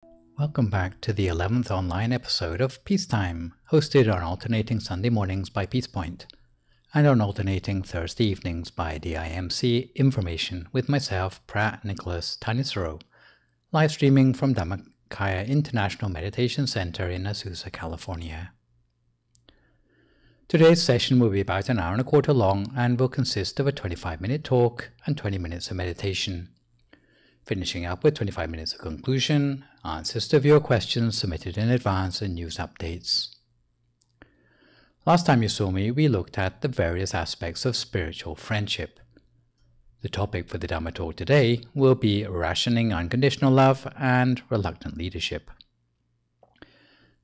Welcome back to the 11th online episode of Peacetime, hosted on alternating Sunday mornings by Peacepoint and on alternating Thursday evenings by DIMC Information with myself, Phra Nicholas Thanissaro, live streaming from Dhamma International Meditation Center in Azusa, California. Today's session will be about an hour and a quarter long and will consist of a 25-minute talk and 20 minutes of meditation, finishing up with 25 minutes of conclusion, answers to viewer questions submitted in advance, and news updates. Last time you saw me, we looked at the various aspects of spiritual friendship. The topic for the Dhamma talk today will be rationing unconditional love and reluctant leadership.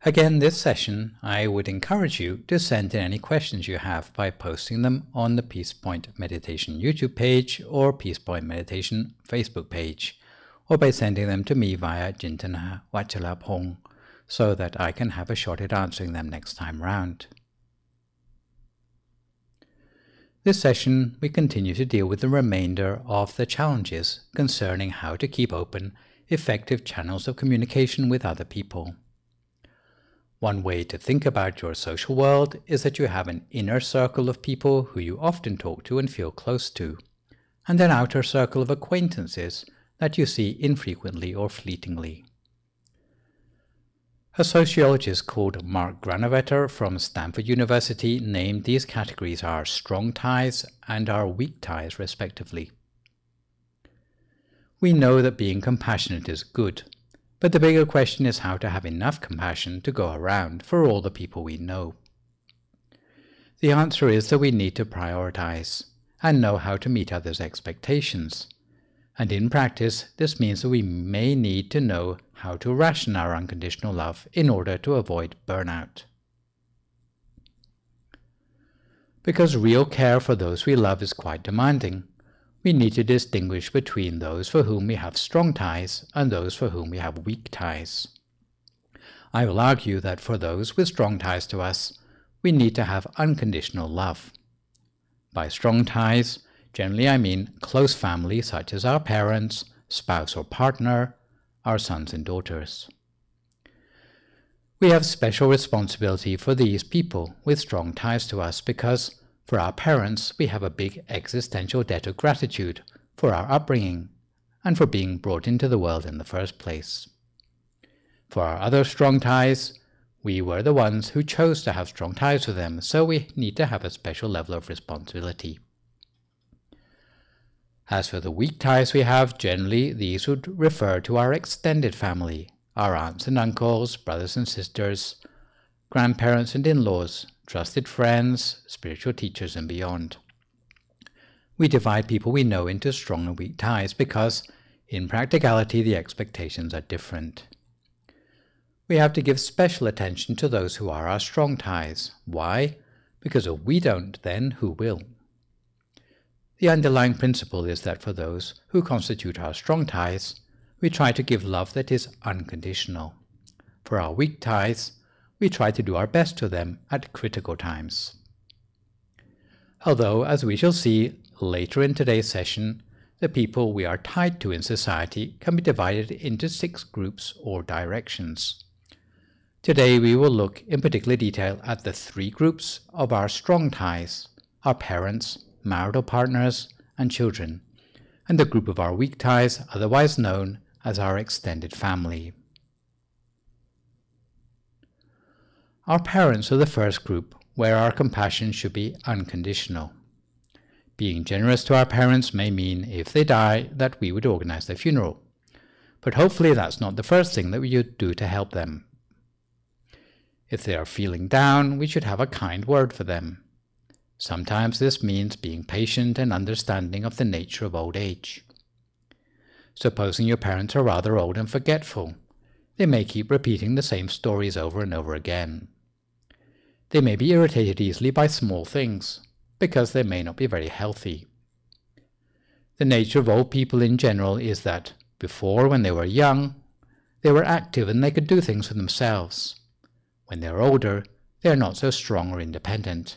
Again, this session, I would encourage you to send in any questions you have by posting them on the Peacepoint Meditation YouTube page or Peacepoint Meditation Facebook page, or by sending them to me via Jintana Wachalapong, so that I can have a shot at answering them next time round. This session, we continue to deal with the remainder of the challenges concerning how to keep open, effective channels of communication with other people. One way to think about your social world is that you have an inner circle of people who you often talk to and feel close to, and an outer circle of acquaintances that you see infrequently or fleetingly. A sociologist called Mark Granovetter from Stanford University named these categories our strong ties and our weak ties, respectively. We know that being compassionate is good, but the bigger question is how to have enough compassion to go around for all the people we know. The answer is that we need to prioritize and know how to meet others' expectations. And in practice, this means that we may need to know how to ration our unconditional love in order to avoid burnout. Because real care for those we love is quite demanding, we need to distinguish between those for whom we have strong ties and those for whom we have weak ties. I will argue that for those with strong ties to us, we need to have unconditional love. By strong ties, generally I mean close family such as our parents, spouse or partner, our sons and daughters. We have special responsibility for these people with strong ties to us because for our parents, we have a big existential debt of gratitude for our upbringing and for being brought into the world in the first place. For our other strong ties, we were the ones who chose to have strong ties with them, so we need to have a special level of responsibility. As for the weak ties we have, generally these would refer to our extended family, our aunts and uncles, brothers and sisters, grandparents and in-laws, trusted friends, spiritual teachers, and beyond. We divide people we know into strong and weak ties because, in practicality, the expectations are different. We have to give special attention to those who are our strong ties. Why? Because if we don't, then who will? The underlying principle is that for those who constitute our strong ties, we try to give love that is unconditional. For our weak ties, we try to do our best to them at critical times. Although, as we shall see later in today's session, the people we are tied to in society can be divided into 6 groups or directions. Today we will look in particular detail at the 3 groups of our strong ties, our parents, marital partners, and children, and the group of our weak ties, otherwise known as our extended family. Our parents are the first group where our compassion should be unconditional. Being generous to our parents may mean, if they die, that we would organize their funeral. But hopefully that's not the first thing that we would do to help them. If they are feeling down, we should have a kind word for them. Sometimes this means being patient and understanding of the nature of old age. Supposing your parents are rather old and forgetful, they may keep repeating the same stories over and over again. They may be irritated easily by small things, because they may not be very healthy. The nature of old people in general is that before, when they were young, they were active and they could do things for themselves. When they are older, they are not so strong or independent,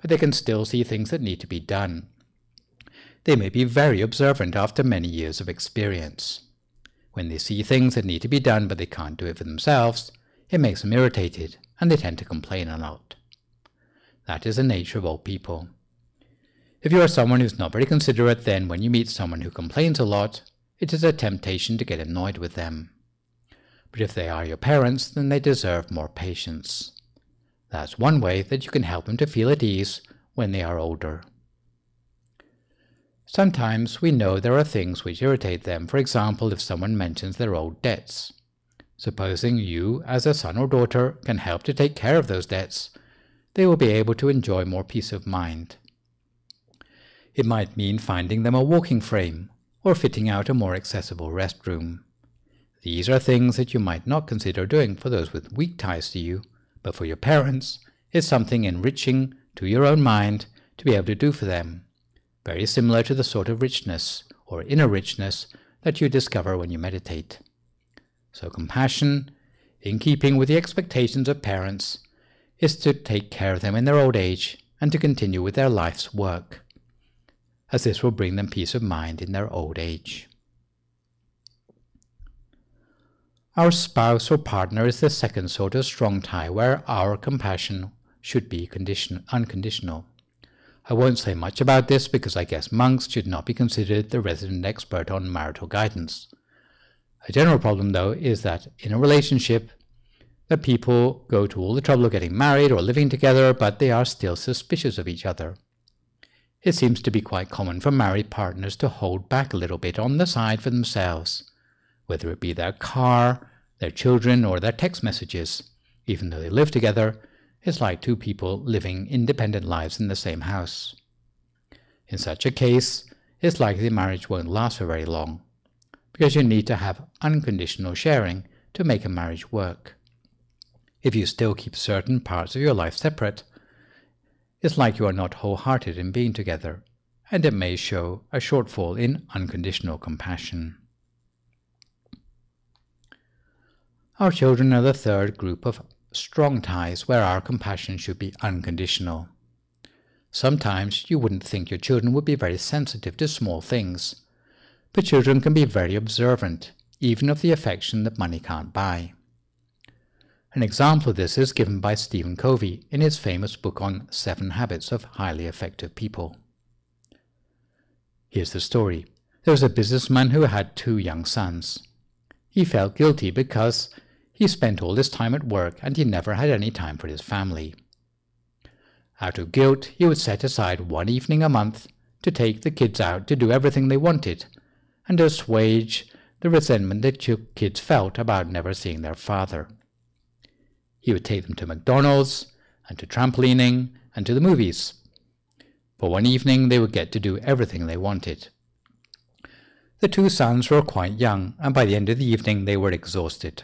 but they can still see things that need to be done. They may be very observant after many years of experience. When they see things that need to be done but they can't do it for themselves, it makes them irritated and they tend to complain a lot. That is the nature of all people. If you are someone who's not very considerate, then when you meet someone who complains a lot, it is a temptation to get annoyed with them. But if they are your parents, then they deserve more patience. That's one way that you can help them to feel at ease when they are older. Sometimes we know there are things which irritate them. For example, if someone mentions their old debts. Supposing you, as a son or daughter, can help to take care of those debts, they will be able to enjoy more peace of mind. It might mean finding them a walking frame or fitting out a more accessible restroom. These are things that you might not consider doing for those with weak ties to you, but for your parents, it's something enriching to your own mind to be able to do for them, very similar to the sort of richness or inner richness that you discover when you meditate. So compassion, in keeping with the expectations of parents, is to take care of them in their old age and to continue with their life's work, as this will bring them peace of mind in their old age. Our spouse or partner is the second sort of strong tie where our compassion should be unconditional. I won't say much about this because I guess monks should not be considered the resident expert on marital guidance. A general problem, though, is that in a relationship, the people go to all the trouble of getting married or living together, but they are still suspicious of each other. It seems to be quite common for married partners to hold back a little bit on the side for themselves, whether it be their car, their children, or their text messages. Even though they live together, it's like two people living independent lives in the same house. In such a case, it's likely the marriage won't last for very long, because you need to have unconditional sharing to make a marriage work. If you still keep certain parts of your life separate, it's like you are not wholehearted in being together, and it may show a shortfall in unconditional compassion. Our children are the third group of strong ties where our compassion should be unconditional. Sometimes you wouldn't think your children would be very sensitive to small things, but children can be very observant, even of the affection that money can't buy. An example of this is given by Stephen Covey in his famous book on 7 Habits of Highly Effective People. Here's the story. There was a businessman who had 2 young sons. He felt guilty because he spent all his time at work and he never had any time for his family. Out of guilt, he would set aside 1 evening a month to take the kids out to do everything they wanted and to assuage the resentment that kids felt about never seeing their father. He would take them to McDonald's and to trampolining and to the movies. For 1 evening they would get to do everything they wanted. The 2 sons were quite young, and by the end of the evening they were exhausted.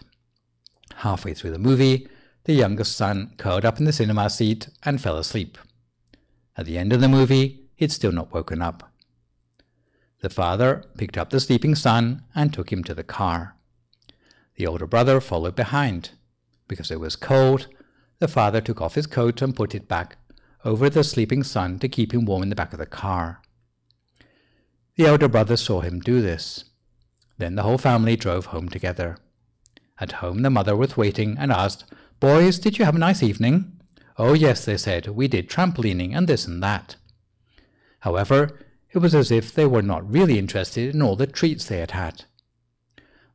Halfway through the movie, the youngest son curled up in the cinema seat and fell asleep. At the end of the movie, he'd still not woken up. The father picked up the sleeping son and took him to the car. The older brother followed behind. Because it was cold, the father took off his coat and put it back over the sleeping son to keep him warm in the back of the car. The elder brother saw him do this. Then the whole family drove home together. At home the mother was waiting and asked, "Boys, did you have a nice evening?" "Oh yes," they said, "we did trampolining and this and that." However, it was as if they were not really interested in all the treats they had had.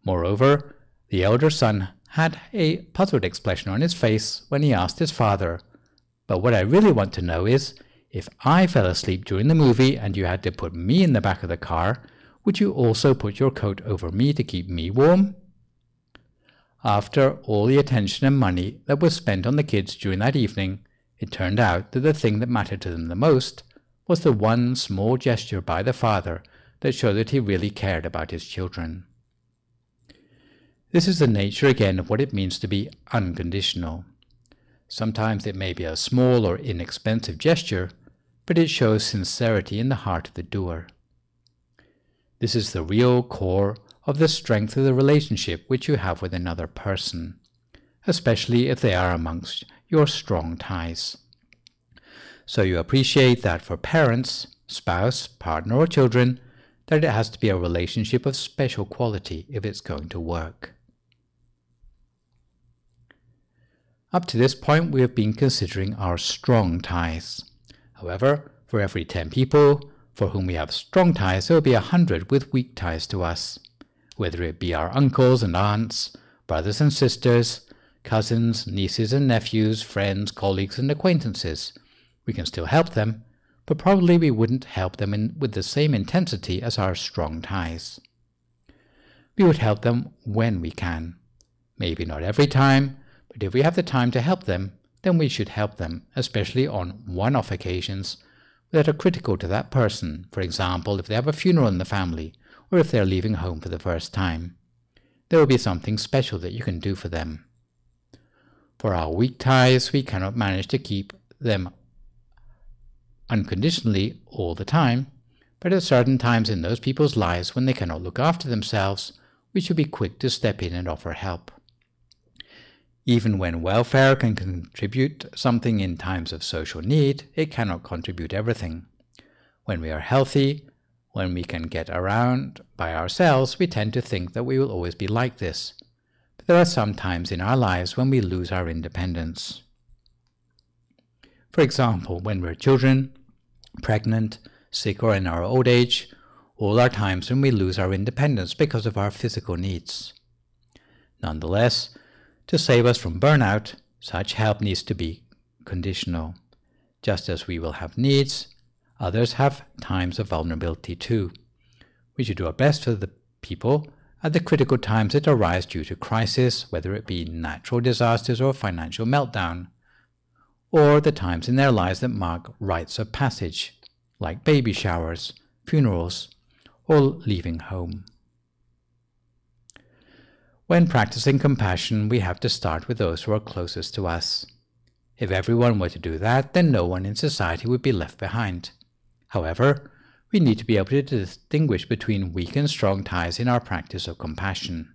Moreover, the elder son had a puzzled expression on his face when he asked his father, "But what I really want to know is, if I fell asleep during the movie and you had to put me in the back of the car, would you also put your coat over me to keep me warm?" After all the attention and money that was spent on the kids during that evening, it turned out that the thing that mattered to them the most was the one small gesture by the father that showed that he really cared about his children. This is the nature again of what it means to be unconditional. Sometimes it may be a small or inexpensive gesture, but it shows sincerity in the heart of the doer. This is the real core of the strength of the relationship which you have with another person, especially if they are amongst your strong ties. So you appreciate that for parents, spouse, partner or children, that it has to be a relationship of special quality if it's going to work. Up to this point, we have been considering our strong ties. However, for every 10 people for whom we have strong ties, there will be 100 with weak ties to us, whether it be our uncles and aunts, brothers and sisters, cousins, nieces and nephews, friends, colleagues and acquaintances. We can still help them, but probably we wouldn't help them with the same intensity as our strong ties. We would help them when we can. Maybe not every time, but if we have the time to help them, then we should help them, especially on one-off occasions that are critical to that person. For example, if they have a funeral in the family, or if they're leaving home for the first time. There will be something special that you can do for them. For our weak ties, we cannot manage to keep them unconditionally all the time, but at certain times in those people's lives when they cannot look after themselves, we should be quick to step in and offer help. Even when welfare can contribute something in times of social need, it cannot contribute everything. When we are healthy, when we can get around by ourselves, we tend to think that we will always be like this. But there are some times in our lives when we lose our independence. For example, when we're children, pregnant, sick, or in our old age, all are times when we lose our independence because of our physical needs. Nonetheless, to save us from burnout, such help needs to be conditional. Just as we will have needs, others have times of vulnerability too. We should do our best for the people at the critical times that arise due to crisis, whether it be natural disasters or financial meltdown, or the times in their lives that mark rites of passage, like baby showers, funerals, or leaving home. When practicing compassion, we have to start with those who are closest to us. If everyone were to do that, then no one in society would be left behind. However, we need to be able to distinguish between weak and strong ties in our practice of compassion.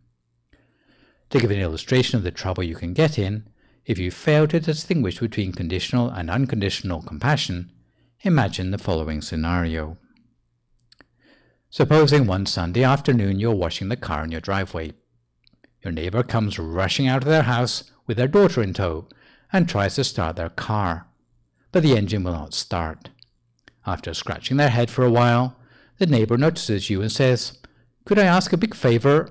To give an illustration of the trouble you can get in, if you fail to distinguish between conditional and unconditional compassion, imagine the following scenario. Supposing one Sunday afternoon you're washing the car in your driveway. Your neighbor comes rushing out of their house with their daughter in tow and tries to start their car, but the engine will not start. After scratching their head for a while, the neighbor notices you and says, "Could I ask a big favor?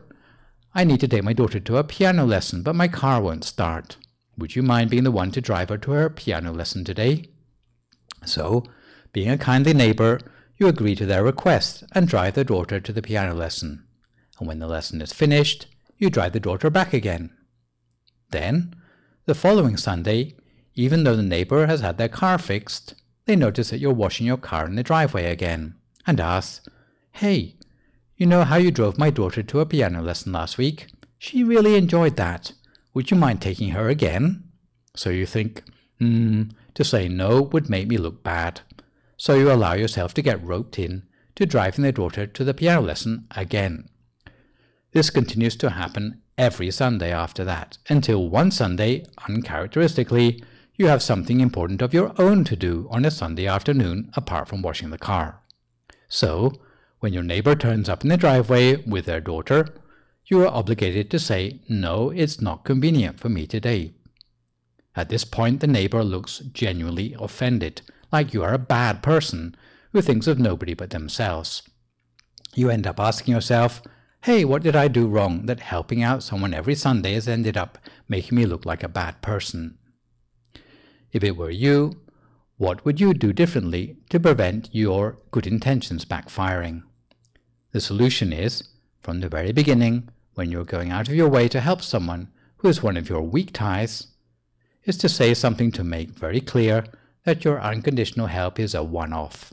I need to take my daughter to a piano lesson, but my car won't start. Would you mind being the one to drive her to her piano lesson today?" So, being a kindly neighbor, you agree to their request and drive the daughter to the piano lesson. And when the lesson is finished, you drive the daughter back again. Then, the following Sunday, even though the neighbor has had their car fixed, they notice that you're washing your car in the driveway again, and ask, "Hey, you know how you drove my daughter to a piano lesson last week? She really enjoyed that. Would you mind taking her again?" So you think, to say no would make me look bad. So you allow yourself to get roped in to driving the daughter to the piano lesson again. This continues to happen every Sunday after that, until one Sunday, uncharacteristically, you have something important of your own to do on a Sunday afternoon apart from washing the car. So, when your neighbor turns up in the driveway with their daughter, you are obligated to say, "No, it's not convenient for me today." At this point, the neighbor looks genuinely offended, like you are a bad person who thinks of nobody but themselves. You end up asking yourself, "Hey, what did I do wrong that helping out someone every Sunday has ended up making me look like a bad person?" If it were you, what would you do differently to prevent your good intentions backfiring? The solution is, from the very beginning, when you're going out of your way to help someone who is one of your weak ties, is to say something to make very clear that your unconditional help is a one-off.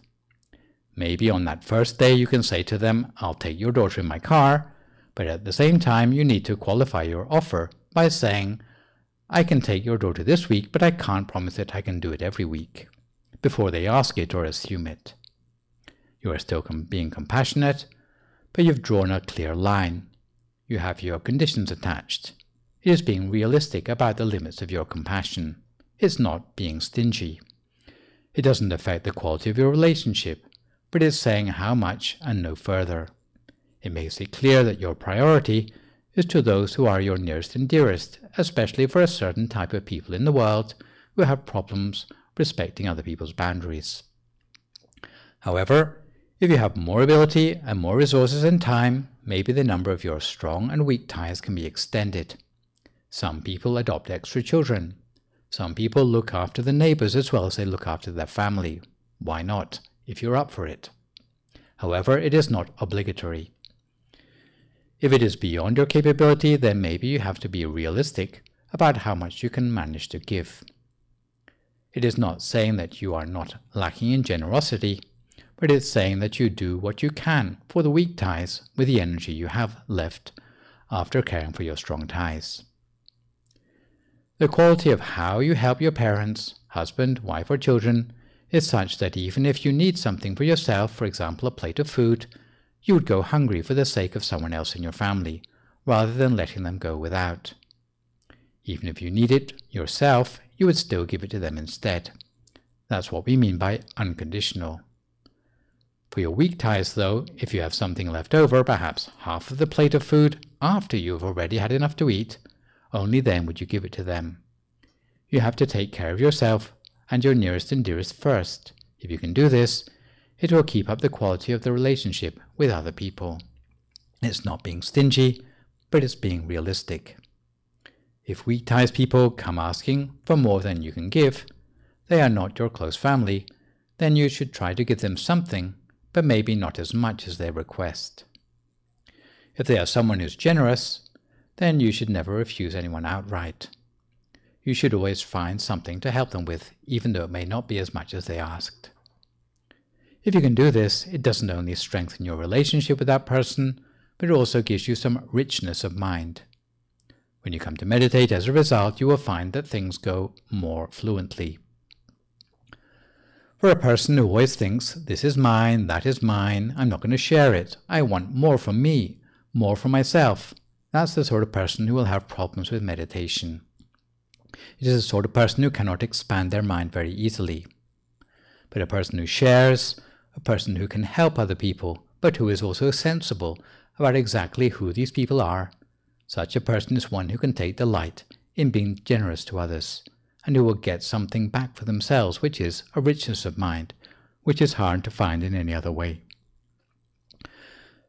Maybe on that first day you can say to them, "I'll take your daughter in my car," but at the same time you need to qualify your offer by saying, "I can take your daughter this week, but I can't promise that I can do it every week," before they ask it or assume it. You are still being compassionate, but you've drawn a clear line. You have your conditions attached. It is being realistic about the limits of your compassion. It's not being stingy. It doesn't affect the quality of your relationship, but it's saying how much and no further. It makes it clear that your priority is to those who are your nearest and dearest, especially for a certain type of people in the world who have problems respecting other people's boundaries. However, if you have more ability and more resources and time, maybe the number of your strong and weak ties can be extended. Some people adopt extra children. Some people look after the neighbors as well as they look after their family. Why not, if you're up for it? However, it is not obligatory. If it is beyond your capability, then maybe you have to be realistic about how much you can manage to give. It is not saying that you are not lacking in generosity, but it's saying that you do what you can for the weak ties with the energy you have left after caring for your strong ties. The quality of how you help your parents, husband, wife, or children is such that even if you need something for yourself, for example a plate of food, you would go hungry for the sake of someone else in your family, rather than letting them go without. Even if you need it yourself, you would still give it to them instead. That's what we mean by unconditional. For your weak ties, though, if you have something left over, perhaps half of the plate of food after you have already had enough to eat, only then would you give it to them. You have to take care of yourself and your nearest and dearest first. If you can do this, it will keep up the quality of the relationship with other people. It's not being stingy, but it's being realistic. If weak ties people come asking for more than you can give, they are not your close family, then you should try to give them something, but maybe not as much as they request. If they are someone who's generous, then you should never refuse anyone outright. You should always find something to help them with, even though it may not be as much as they asked. If you can do this, it doesn't only strengthen your relationship with that person, but it also gives you some richness of mind. When you come to meditate, as a result, you will find that things go more fluently. For a person who always thinks, this is mine, that is mine, I'm not going to share it, I want more from me, more for myself, that's the sort of person who will have problems with meditation. It is the sort of person who cannot expand their mind very easily. But a person who shares, a person who can help other people, but who is also sensible about exactly who these people are, such a person is one who can take delight in being generous to others, and who will get something back for themselves, which is a richness of mind, which is hard to find in any other way.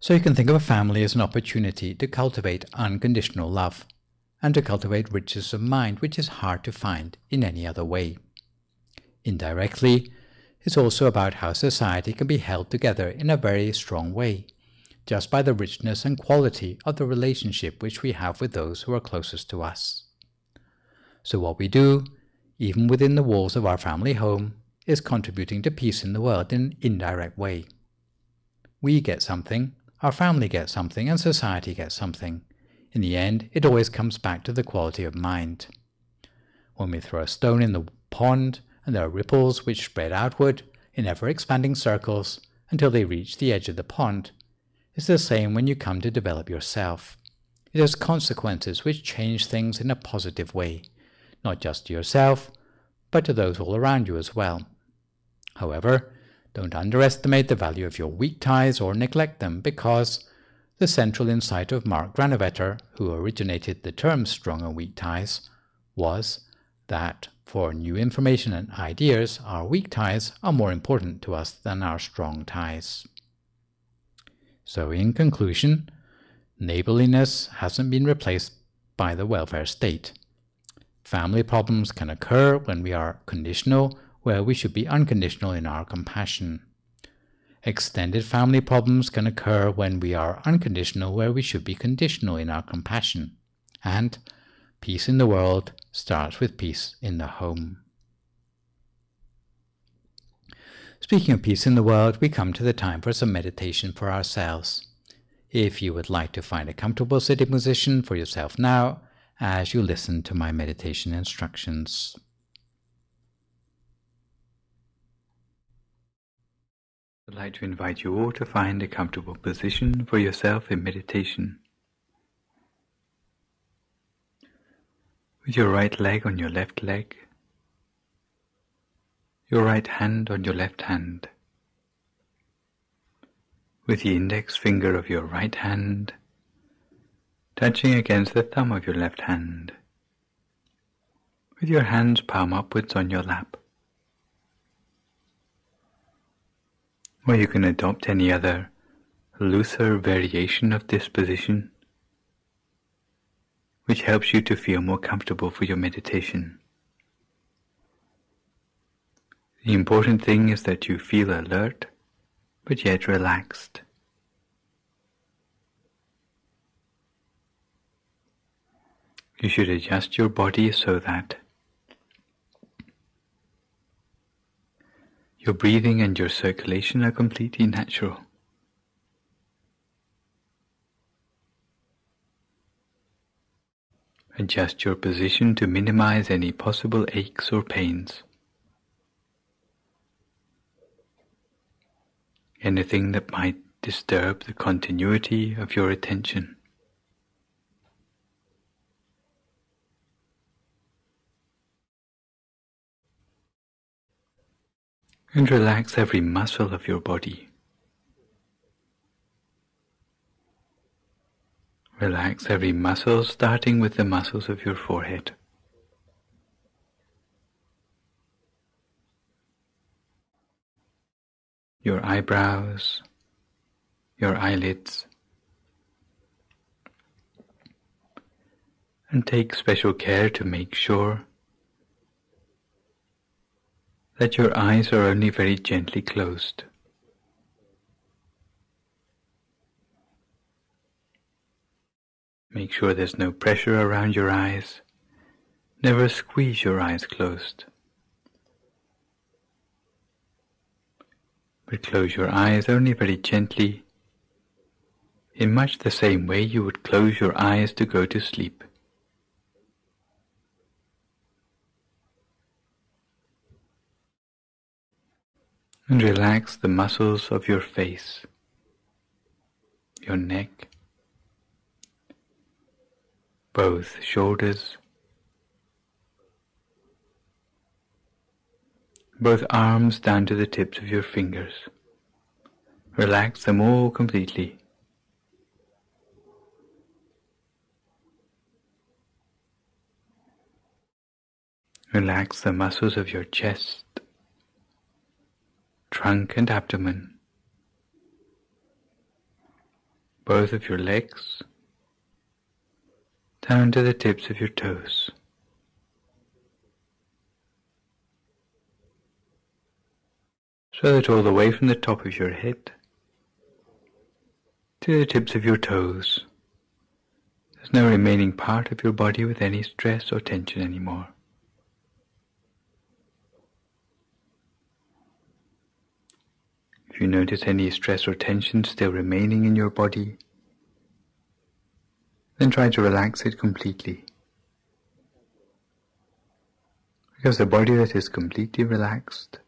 So you can think of a family as an opportunity to cultivate unconditional love, and to cultivate richness of mind, which is hard to find in any other way. Indirectly, it's also about how society can be held together in a very strong way, just by the richness and quality of the relationship which we have with those who are closest to us. So what we do, even within the walls of our family home, is contributing to peace in the world in an indirect way. We get something, our family gets something, and society gets something. In the end, it always comes back to the quality of mind. When we throw a stone in the pond, and there are ripples which spread outward in ever-expanding circles until they reach the edge of the pond, it's the same when you come to develop yourself. It has consequences which change things in a positive way, not just to yourself, but to those all around you as well. However, don't underestimate the value of your weak ties or neglect them, because the central insight of Mark Granovetter, who originated the term strong and weak ties, was that for new information and ideas, our weak ties are more important to us than our strong ties. So in conclusion, neighborliness hasn't been replaced by the welfare state. Family problems can occur when we are conditional, where we should be unconditional in our compassion. Extended family problems can occur when we are unconditional, where we should be conditional in our compassion. And peace in the world starts with peace in the home. Speaking of peace in the world, we come to the time for some meditation for ourselves. If you would like to find a comfortable sitting position for yourself now, as you listen to my meditation instructions. I'd like to invite you all to find a comfortable position for yourself in meditation. With your right leg on your left leg, your right hand on your left hand. with the index finger of your right hand touching against the thumb of your left hand, with your hands palm upwards on your lap. Or you can adopt any other looser variation of this position, which helps you to feel more comfortable for your meditation. The important thing is that you feel alert, but yet relaxed. You should adjust your body so that your breathing and your circulation are completely natural. Adjust your position to minimize any possible aches or pains. Anything that might disturb the continuity of your attention. And relax every muscle of your body. Relax every muscle, starting with the muscles of your forehead. Your eyebrows, your eyelids, and take special care to make sure that your eyes are only very gently closed. Make sure there's no pressure around your eyes. Never squeeze your eyes closed. But close your eyes only very gently, in much the same way you would close your eyes to go to sleep. And relax the muscles of your face, your neck, both shoulders, both arms down to the tips of your fingers. Relax them all completely. Relax the muscles of your chest, trunk and abdomen, both of your legs, down to the tips of your toes. So that all the way from the top of your head to the tips of your toes, there's no remaining part of your body with any stress or tension anymore. If you notice any stress or tension still remaining in your body, then try to relax it completely. Because the body that is completely relaxed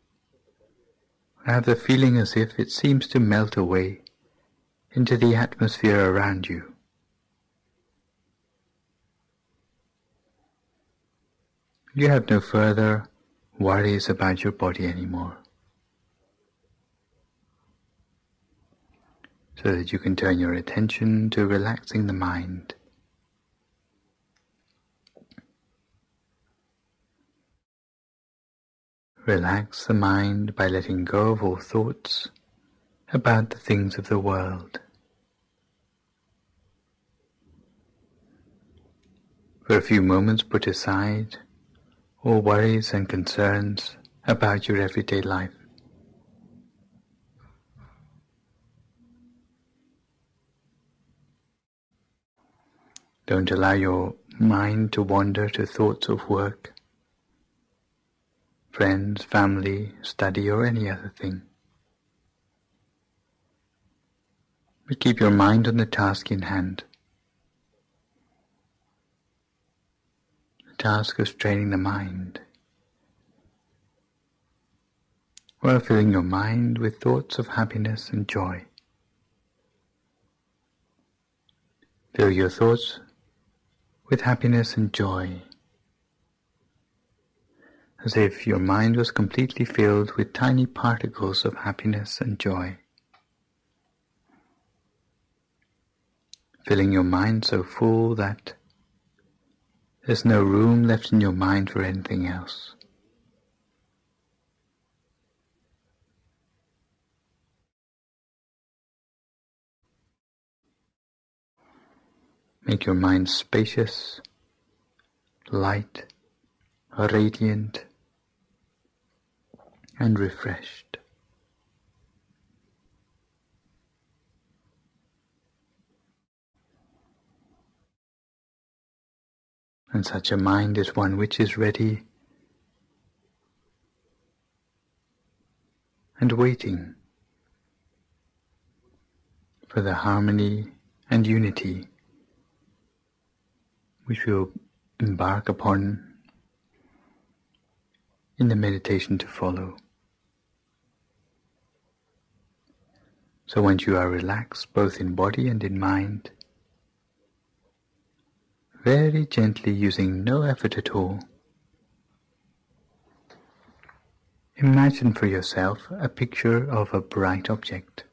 will have the feeling as if it seems to melt away into the atmosphere around you. You have no further worries about your body anymore. So that you can turn your attention to relaxing the mind. Relax the mind by letting go of all thoughts about the things of the world. For a few moments put aside all worries and concerns about your everyday life. Don't allow your mind to wander to thoughts of work, friends, family, study, or any other thing. But keep your mind on the task in hand. The task of training the mind, while filling your mind with thoughts of happiness and joy. Fill your thoughts with happiness and joy, as if your mind was completely filled with tiny particles of happiness and joy. filling your mind so full that there's no room left in your mind for anything else. Make your mind spacious, light, radiant, and refreshed. And such a mind is one which is ready and waiting for the harmony and unity which we'll embark upon in the meditation to follow. So once you are relaxed both in body and in mind, very gently, using no effort at all, imagine for yourself a picture of a bright object.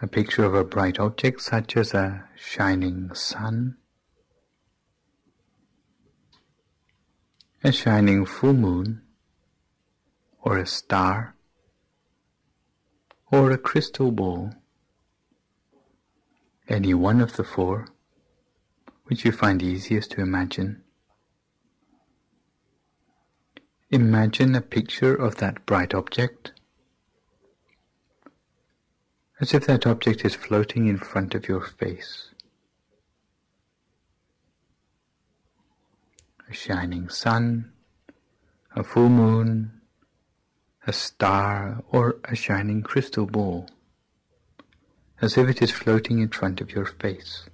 A picture of a bright object such as a shining sun, a shining full moon, or a star, or a crystal ball, any one of the four which you find easiest to imagine. Imagine a picture of that bright object as if that object is floating in front of your face. A shining sun, a full moon, a star, or a shining crystal ball, as if it is floating in front of your face.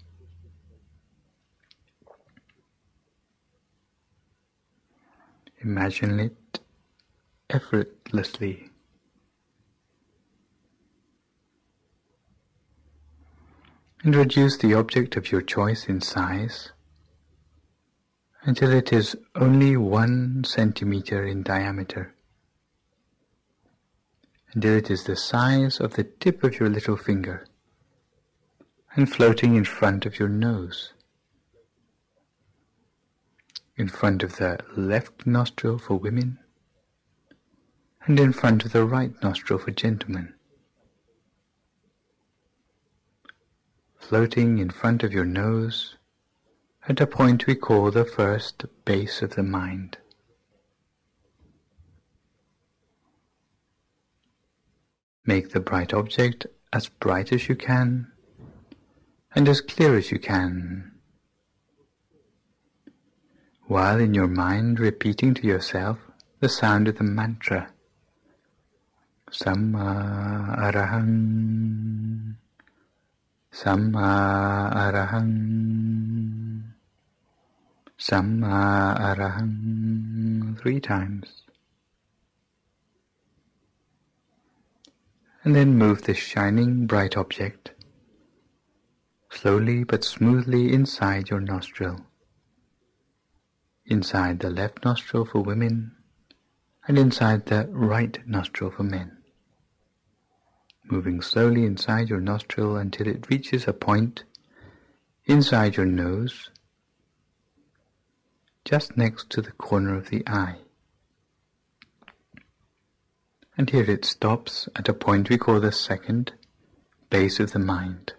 Imagine it effortlessly. And reduce the object of your choice in size until it is only 1 centimeter in diameter, until it is the size of the tip of your little finger and floating in front of your nose, in front of the left nostril for women and in front of the right nostril for gentlemen. Floating in front of your nose at a point we call the first base of the mind. Make the bright object as bright as you can and as clear as you can, while in your mind repeating to yourself the sound of the mantra, Samma Arahang, Samma Arahang, Samma Arahang, 3 times. And then move this shining bright object slowly but smoothly inside your nostril, inside the left nostril for women and inside the right nostril for men, moving slowly inside your nostril until it reaches a point inside your nose, just next to the corner of the eye. And here it stops at a point we call the second base of the mind.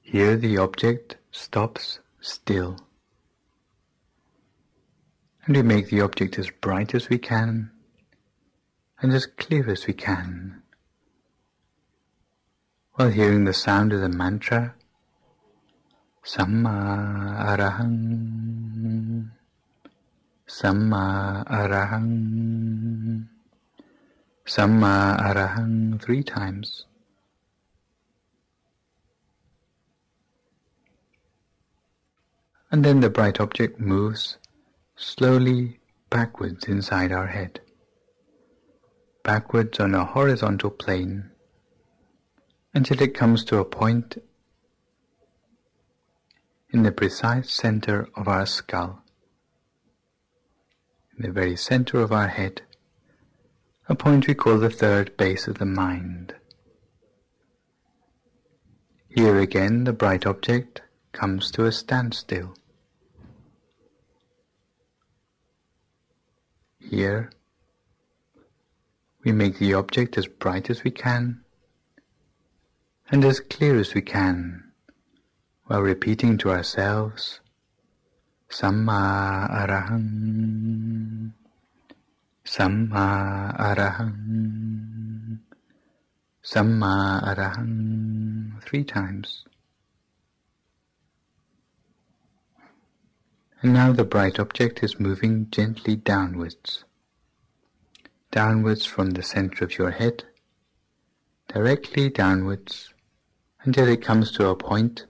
Here the object stops still, and we make the object as bright as we can and as clear as we can, while hearing the sound of the mantra, Samma Arahang, Samma Arahang, Samma Arahang, 3 times. And then the bright object moves slowly backwards inside our head, backwards on a horizontal plane, until it comes to a point in the precise center of our skull, in the very center of our head, a point we call the third base of the mind. Here again the bright object comes to a standstill. Here we make the object as bright as we can and as clear as we can, while repeating to ourselves, Samma Arahang, Samma Arahang, Samma Arahang, 3 times. And now the bright object is moving gently downwards from the center of your head, directly downwards until it comes to a point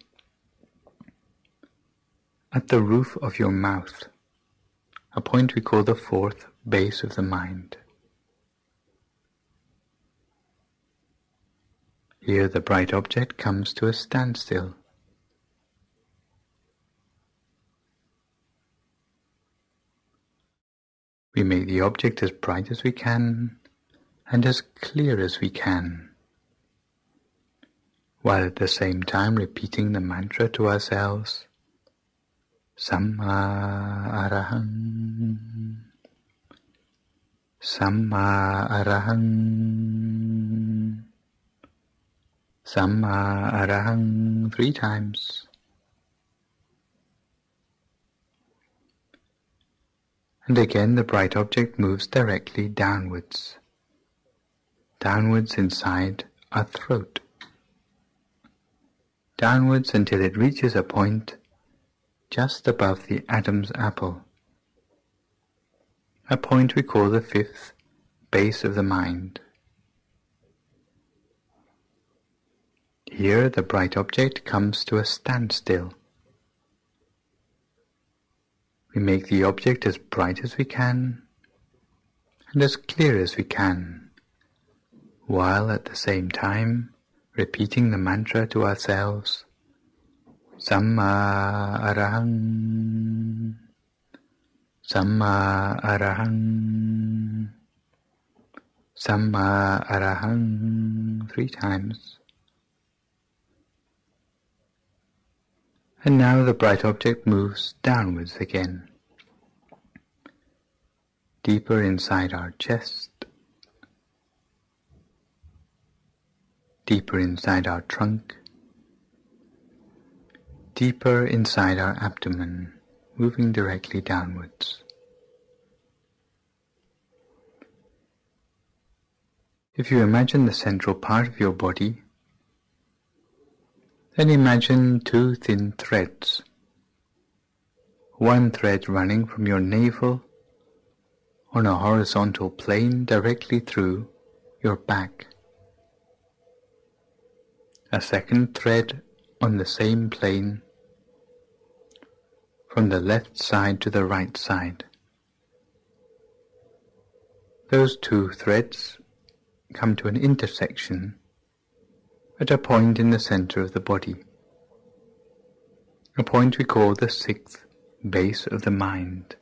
at the roof of your mouth, a point we call the 4th base of the mind. Here the bright object comes to a standstill. We make the object as bright as we can and as clear as we can, while at the same time repeating the mantra to ourselves, Samma Arahang, Samma Arahang, Samma Arahang, 3 times. And again the bright object moves directly downwards inside our throat, downwards until it reaches a point just above the Adam's apple, a point we call the 5th base of the mind. Here the bright object comes to a standstill. We make the object as bright as we can and as clear as we can, while at the same time repeating the mantra to ourselves, Samma Arahang, Samma Arahang, Samma Arahang, 3 times. And now the bright object moves downwards again, deeper inside our chest, deeper inside our trunk, deeper inside our abdomen, moving directly downwards. If you imagine the central part of your body, then imagine 2 thin threads, one thread running from your navel on a horizontal plane directly through your back, a second thread on the same plane from the left side to the right side. Those 2 threads come to an intersection at a point in the center of the body, a point we call the 6th base of the mind.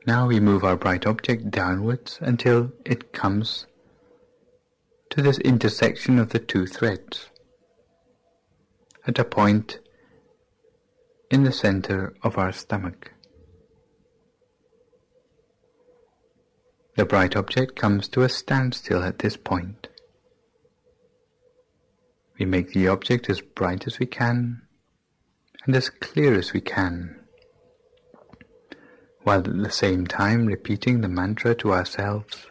Now we move our bright object downwards until it comes to this intersection of the 2 threads, at a point in the center of our stomach. The bright object comes to a standstill at this point. We make the object as bright as we can and as clear as we can, while at the same time repeating the mantra to ourselves,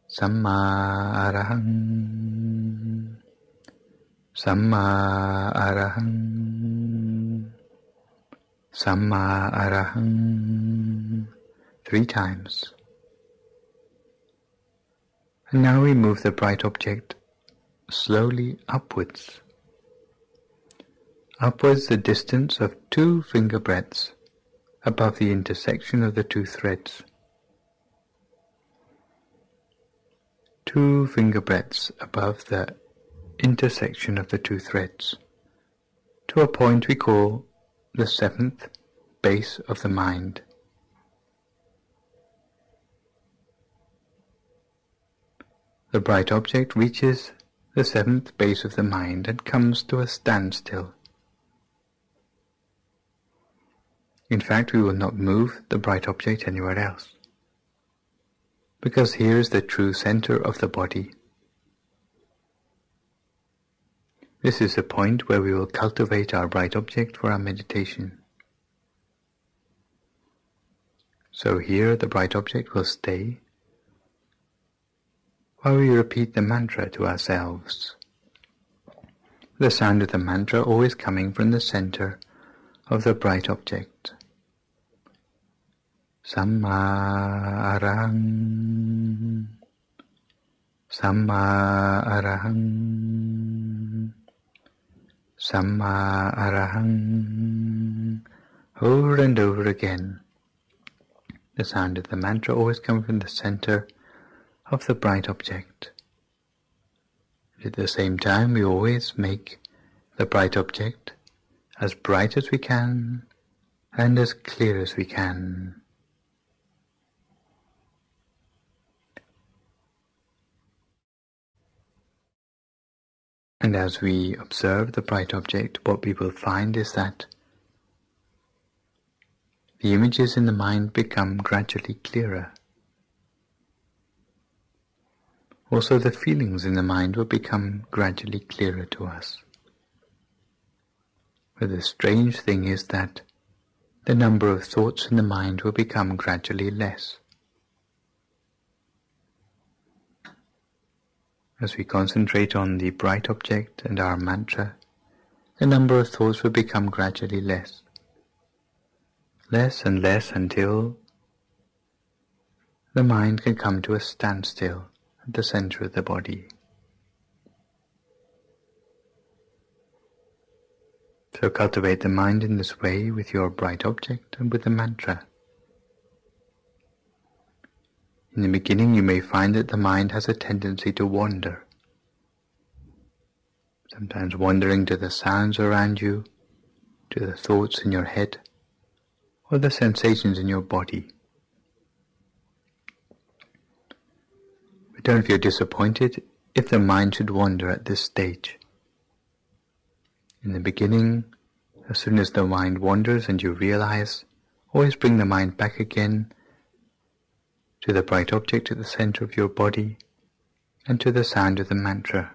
Samma Arahang, Samma Arahang, Samma Arahang, 3 times. And now we move the bright object slowly upwards the distance of 2 finger breadths above the intersection of the 2 threads. 2 finger breadths above the intersection of the 2 threads, to a point we call the 7th base of the mind. The bright object reaches the 7th base of the mind and comes to a standstill. In fact, we will not move the bright object anywhere else, because here is the true center of the body. This is the point where we will cultivate our bright object for our meditation. So here the bright object will stay while we repeat the mantra to ourselves. The sound of the mantra always coming from the center of the bright object. Samma arahang, Samma arahang, Samma arahang. Over and over again. The sound of the mantra always comes from the center of the bright object. At the same time, we always make the bright object as bright as we can and as clear as we can. And as we observe the bright object, what we will find is that the images in the mind become gradually clearer. Also, the feelings in the mind will become gradually clearer to us. But the strange thing is that the number of thoughts in the mind will become gradually less. As we concentrate on the bright object and our mantra, the number of thoughts will become gradually less. Less and less until the mind can come to a standstill at the center of the body. So cultivate the mind in this way with your bright object and with the mantra. In the beginning you may find that the mind has a tendency to wander, sometimes wandering to the sounds around you, to the thoughts in your head, or the sensations in your body. But don't feel disappointed if the mind should wander at this stage. In the beginning, as soon as the mind wanders and you realize, always bring the mind back again to the bright object at the center of your body and to the sound of the mantra.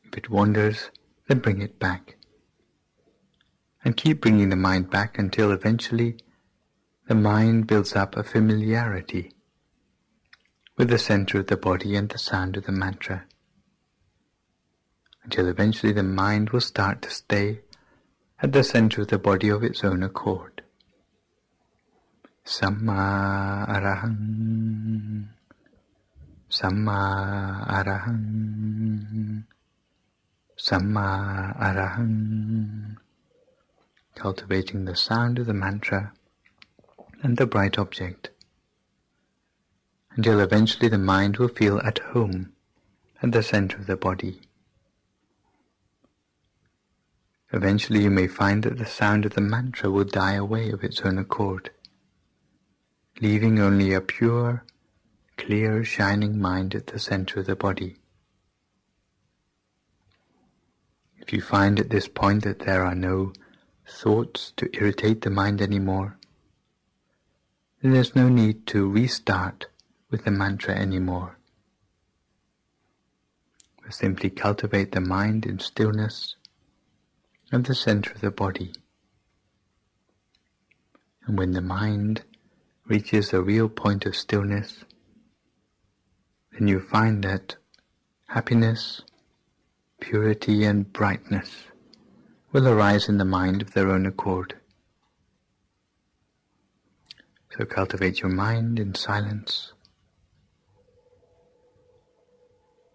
If it wanders, then bring it back. And keep bringing the mind back until eventually the mind builds up a familiarity with the center of the body and the sound of the mantra, until eventually the mind will start to stay at the center of the body of its own accord. Samma arahang, Samma arahang, Samma arahang. Cultivating the sound of the mantra and the bright object, until eventually the mind will feel at home at the center of the body. Eventually you may find that the sound of the mantra will die away of its own accord, leaving only a pure, clear, shining mind at the center of the body. If you find at this point that there are no thoughts to irritate the mind anymore, then there's no need to restart with the mantra anymore. But simply cultivate the mind in stillness at the center of the body. And when the mind reaches a real point of stillness, then you find that happiness, purity and brightness will arise in the mind of their own accord. So cultivate your mind in silence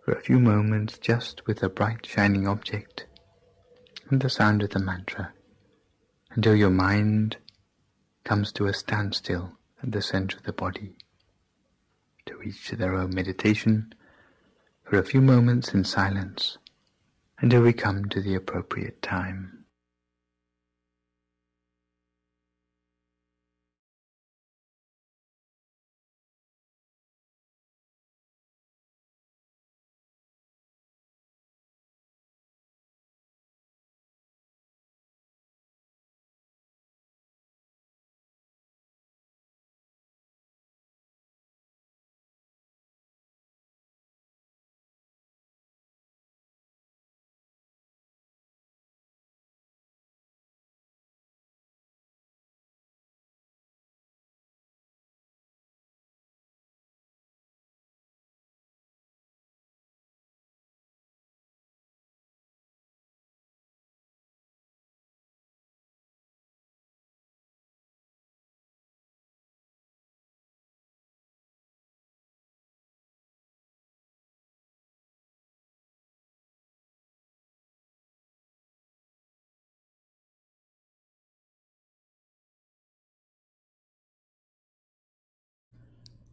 for a few moments, just with a bright shining object and the sound of the mantra, until your mind comes to a standstill at the center of the body. To each their own meditation for a few moments in silence until we come to the appropriate time.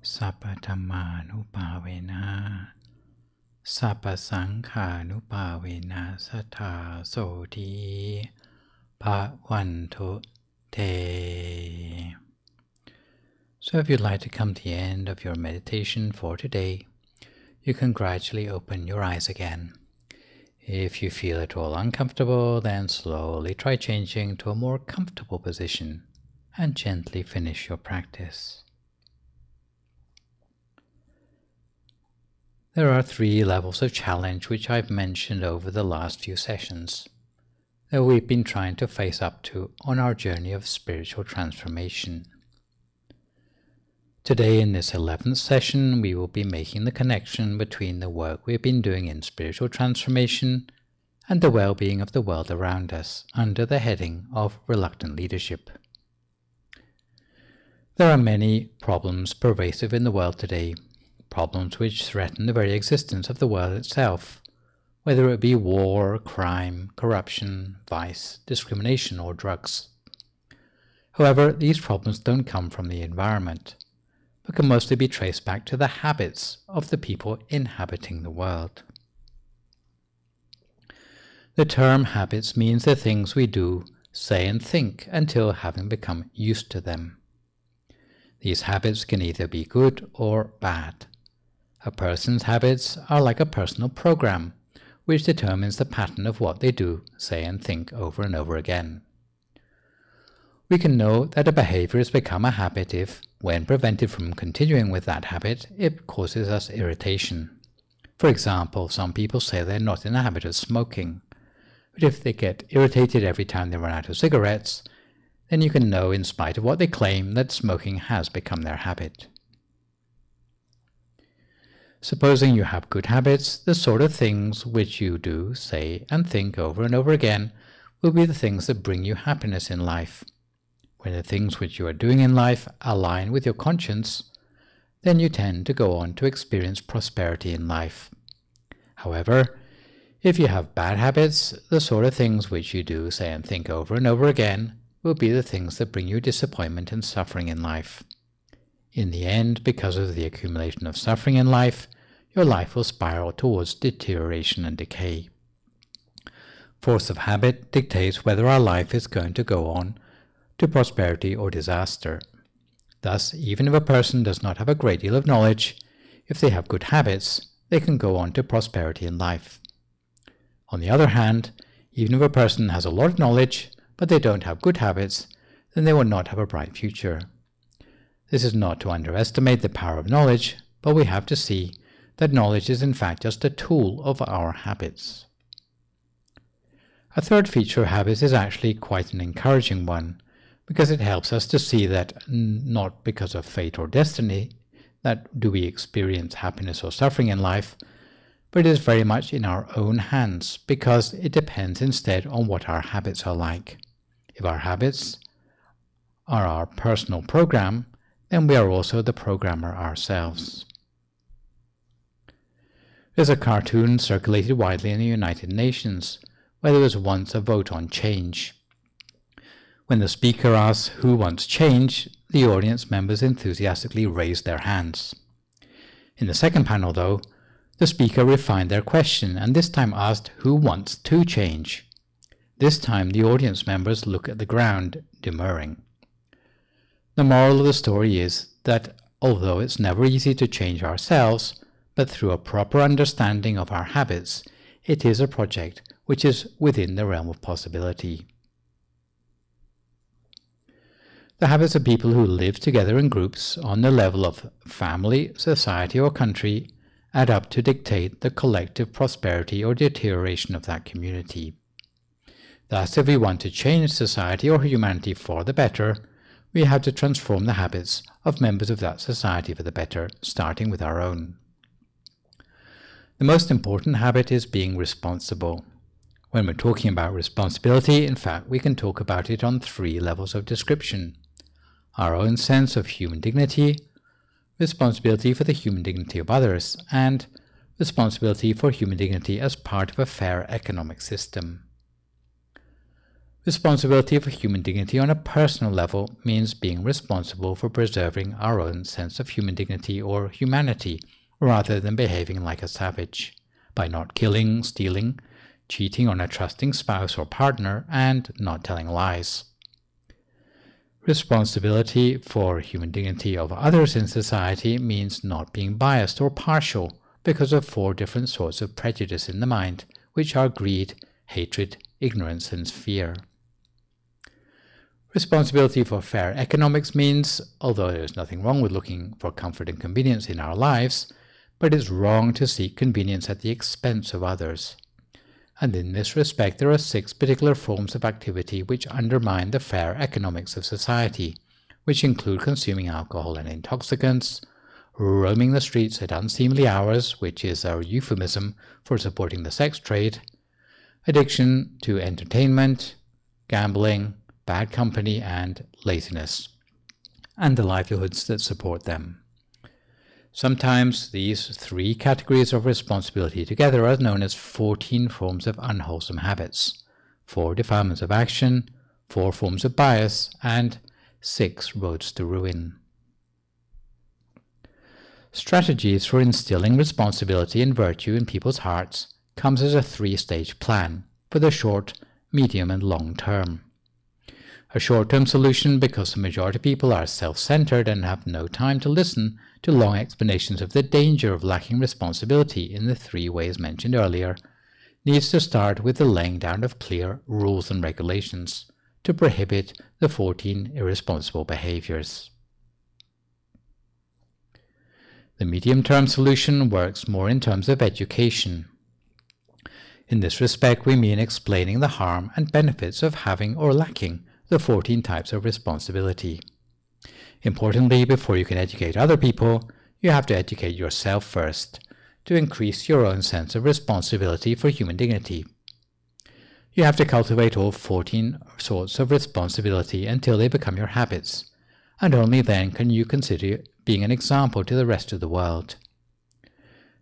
Sappa Dhammanuppavena Sappa Sankhanuppavena Sattha Soti Bhavantu Te. So if you'd like to come to the end of your meditation for today, you can gradually open your eyes again. If you feel at all uncomfortable, then slowly try changing to a more comfortable position and gently finish your practice. There are 3 levels of challenge which I've mentioned over the last few sessions that we've been trying to face up to on our journey of spiritual transformation. Today in this 11th session, we will be making the connection between the work we've been doing in spiritual transformation and the well-being of the world around us under the heading of reluctant leadership. There are many problems pervasive in the world today, problems which threaten the very existence of the world itself, whether it be war, crime, corruption, vice, discrimination, or drugs. However, these problems don't come from the environment, but can mostly be traced back to the habits of the people inhabiting the world. The term habits means the things we do, say and think until having become used to them. These habits can either be good or bad. A person's habits are like a personal program, which determines the pattern of what they do, say and think over and over again. We can know that a behavior has become a habit if, when prevented from continuing with that habit, it causes us irritation. For example, some people say they're not in the habit of smoking, but if they get irritated every time they run out of cigarettes, then you can know, in spite of what they claim, that smoking has become their habit. Supposing you have good habits, the sort of things which you do, say, and think over and over again will be the things that bring you happiness in life. When the things which you are doing in life align with your conscience, then you tend to go on to experience prosperity in life. However, if you have bad habits, the sort of things which you do, say, and think over and over again will be the things that bring you disappointment and suffering in life. In the end, because of the accumulation of suffering in life, your life will spiral towards deterioration and decay. Force of habit dictates whether our life is going to go on to prosperity or disaster. Thus, even if a person does not have a great deal of knowledge, if they have good habits, they can go on to prosperity in life. On the other hand, even if a person has a lot of knowledge, but they don't have good habits, then they will not have a bright future. This is not to underestimate the power of knowledge, but we have to see that knowledge is in fact just a tool of our habits. A third feature of habits is actually quite an encouraging one, because it helps us to see that not because of fate or destiny that do we experience happiness or suffering in life, but it is very much in our own hands, because it depends instead on what our habits are like. If our habits are our personal program, then we are also the programmer ourselves. There's a cartoon circulated widely in the United Nations where there was once a vote on change. When the speaker asks who wants change, the audience members enthusiastically raised their hands. In the second panel, though, the speaker refined their question and this time asked who wants to change. This time the audience members look at the ground, demurring. The moral of the story is that although it's never easy to change ourselves, but through a proper understanding of our habits, it is a project which is within the realm of possibility. The habits of people who live together in groups on the level of family, society, or country add up to dictate the collective prosperity or deterioration of that community. Thus, if we want to change society or humanity for the better, we have to transform the habits of members of that society for the better, starting with our own. The most important habit is being responsible. When we're talking about responsibility, in fact, we can talk about it on 3 levels of description: our own sense of human dignity, responsibility for the human dignity of others, and responsibility for human dignity as part of a fair economic system. Responsibility for human dignity on a personal level means being responsible for preserving our own sense of human dignity or humanity, rather than behaving like a savage, by not killing, stealing, cheating on a trusting spouse or partner, and not telling lies. Responsibility for human dignity of others in society means not being biased or partial because of 4 different sorts of prejudice in the mind, which are greed, hatred, ignorance, and fear. Responsibility for fair economics means, although there is nothing wrong with looking for comfort and convenience in our lives, but it's wrong to seek convenience at the expense of others. And in this respect, there are 6 particular forms of activity which undermine the fair economics of society, which include consuming alcohol and intoxicants, roaming the streets at unseemly hours, which is a euphemism for supporting the sex trade, addiction to entertainment, gambling, bad company, and laziness, and the livelihoods that support them. Sometimes these 3 categories of responsibility together are known as 14 forms of unwholesome habits, 4 defilements of action, 4 forms of bias, and 6 roads to ruin. Strategies for instilling responsibility and virtue in people's hearts comes as a 3-stage plan for the short, medium, and long term. A short-term solution, because the majority of people are self-centered and have no time to listen to long explanations of the danger of lacking responsibility in the 3 ways mentioned earlier, needs to start with the laying down of clear rules and regulations to prohibit the 14 irresponsible behaviors. The medium-term solution works more in terms of education. In this respect, we mean explaining the harm and benefits of having or lacking the 14 types of responsibility. Importantly, before you can educate other people, you have to educate yourself first, to increase your own sense of responsibility for human dignity. You have to cultivate all 14 sorts of responsibility until they become your habits, and only then can you consider being an example to the rest of the world.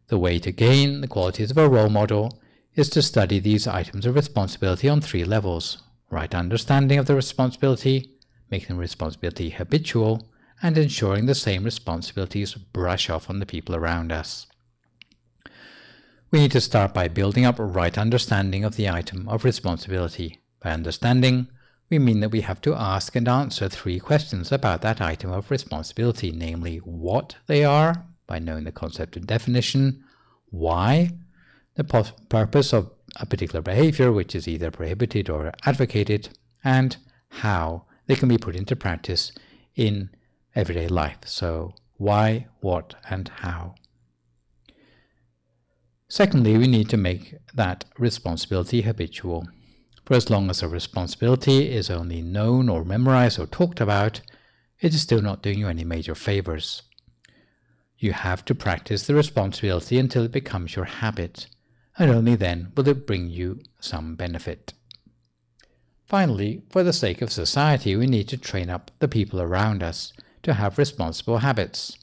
The way to gain the qualities of a role model is to study these items of responsibility on 3 levels: right understanding of the responsibility, making the responsibility habitual, and ensuring the same responsibilities brush off on the people around us. We need to start by building up a right understanding of the item of responsibility. By understanding, we mean that we have to ask and answer 3 questions about that item of responsibility, namely what they are, by knowing the concept and definition, why, the purpose of a particular behavior which is either prohibited or advocated, and how they can be put into practice in everyday life. So why, what, and how. Secondly, we need to make that responsibility habitual. For as long as a responsibility is only known or memorized or talked about, it is still not doing you any major favors. You have to practice the responsibility until it becomes your habit, and only then will it bring you some benefit. Finally, for the sake of society, we need to train up the people around us to have responsible habits.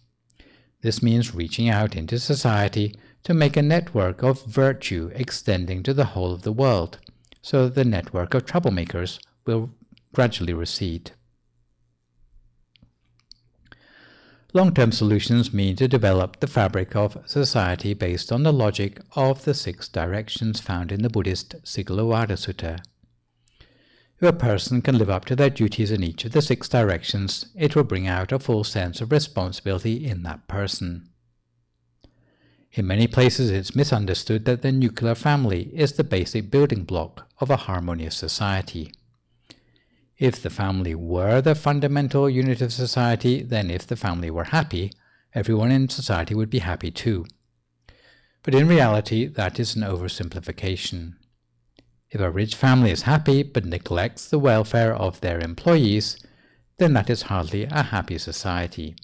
This means reaching out into society to make a network of virtue extending to the whole of the world, so that the network of troublemakers will gradually recede. Long-term solutions mean to develop the fabric of society based on the logic of the 6 directions found in the Buddhist Sigalovada Sutta. If a person can live up to their duties in each of the 6 directions, it will bring out a full sense of responsibility in that person. In many places it's misunderstood that the nuclear family is the basic building block of a harmonious society. If the family were the fundamental unit of society, then if the family were happy, everyone in society would be happy too. But in reality, that is an oversimplification. If a rich family is happy but neglects the welfare of their employees, then that is hardly a happy society.